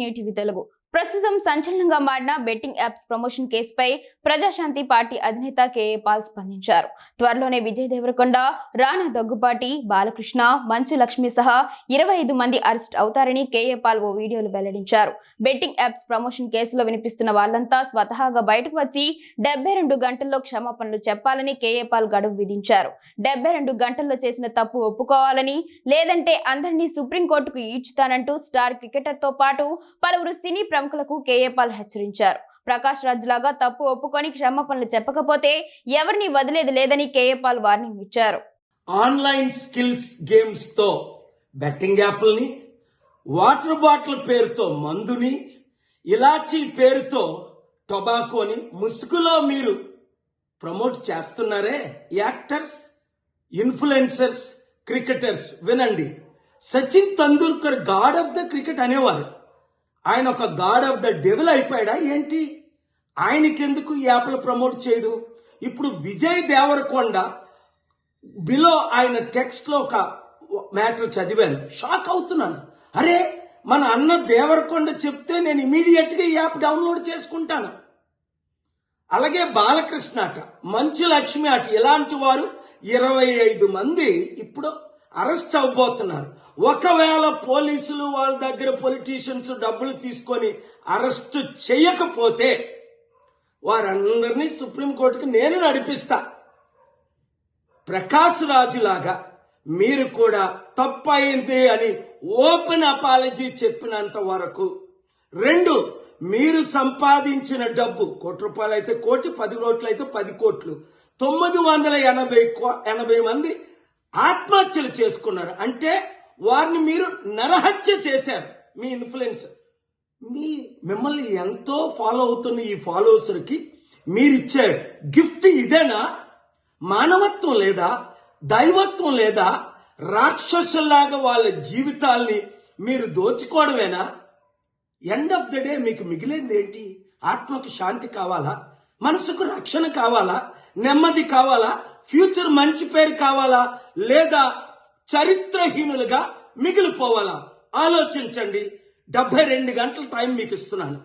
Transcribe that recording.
New TV Telugu. ప్రస్తుతం సంచలనంగా మారిన బెట్టింగ్ యాప్స్ ప్రమోషన్ కేసుపై ప్రజాశాంతి పార్టీ అధినేత కేఏ పాల్ స్పందించారు. త్వరలోనే విజయ్ దేవరకొండ, రాణా దగ్గుపాటి, బాలకృష్ణ, మంచు లక్ష్మి సహా 25 మంది అరెస్ట్ అవుతారని కేఏ పాల్ ఓ వీడియోలో వెల్లడించారు. బెట్టింగ్ యాప్స్ ప్రమోషన్ కేసులో వినిపిస్తున్న వాళ్లంతా స్వతహాగా బయటకు వచ్చి 72 గంటల్లో క్షమాపణలు చెప్పాలని కేఏ పాల్ గడువు విధించారు. 72 గంటల్లో చేసిన తప్పు ఒప్పుకోవాలని, లేదంటే అందరినీ సుప్రీంకోర్టుకు ఈడ్చుతానంటూ స్టార్ క్రికెటర్ తో పాటు పలువురు సినీ ప్రముఖులకు కేఏ పాల్ హెచ్చరించారు. ప్రకాష్ రాజ్ లాగా తప్పు ఒప్పుకొని క్షమాపణలు చెప్పకపోతే ఎవరిని వదిలేది లేదని కేఏ పాల్ వార్నింగ్ ఇచ్చారు. ఆన్లైన్ స్కిల్స్ గేమ్స్ తో బెట్టింగ్ యాప్ల్ని, వాటర్ బాటిల్ పేరుతో మందుని, ఇలాచీ పేరుతో టొబాకోని ముసుగులో మీరు ప్రమోట్ చేస్తున్నారే యాక్టర్స్, ఇన్ఫ్లుయెన్సర్స్, క్రికెటర్స్. వినండి, Sachin Tendulkar god of the cricket అనేవారు. ఆయన ఒక గాడ్ ఆఫ్ ద డెవిల్ అయిపోయాడా ఏంటి? ఆయనకెందుకు ఈ యాప్లు ప్రమోట్ చేయడు? ఇప్పుడు విజయ్ దేవరకొండ బిలో ఆయన టెక్స్ట్ లో ఒక మ్యాటర్ చదివాను, షాక్ అవుతున్నాను. అరే, మన అన్న దేవరకొండ చెప్తే నేను ఇమీడియట్ గా ఈ యాప్ డౌన్లోడ్ చేసుకుంటాను. అలాగే బాలకృష్ణ అట, మంచు లక్ష్మి అట, ఇలాంటి వారు 25 మంది ఇప్పుడు అరెస్ట్ అవబోతున్నారు. ఒకవేళ పోలీసులు వాళ్ళ దగ్గర పొలిటీషియన్స్ డబ్బులు తీసుకొని అరెస్ట్ చేయకపోతే వారందరినీ సుప్రీంకోర్టుకి నేను నడిపిస్తా. ప్రకాష్ రాజు లాగా మీరు కూడా తప్పయింది అని ఓపెన్ అపాలజీ చెప్పినంత వరకు, 2, మీరు సంపాదించిన డబ్బు ₹1 అయితే 1 కోటి, 10 కోట్లు అయితే 10 కోట్లు, 980 మంది ఆత్మహత్యలు చేసుకున్నారు. అంటే వారిని మీరు నరహత్య చేశారు. మీ ఇన్ఫ్లుయెన్సర్ మిమ్మల్ని ఎంతో ఫాలో అవుతున్న ఈ ఫాలోవర్స్కి మీరిచ్చే గిఫ్ట్ ఇదేనా? మానవత్వం లేదా? దైవత్వం లేదా? రాక్షసుల్లాగా వాళ్ళ జీవితాల్ని మీరు దోచుకోవడమేనా? ఎండ్ ఆఫ్ ద డే మీకు మిగిలింది ఏంటి? ఆత్మకు శాంతి కావాలా? మనసుకు రక్షణ కావాలా? నెమ్మది కావాలా? ఫ్యూచర్ మంచి పేరు కావాలా? లేదా చరిత్రహీనులుగా మిగిలిపోవాలా? ఆలోచించండి. 72 గంటల టైం మీకు ఇస్తున్నాను.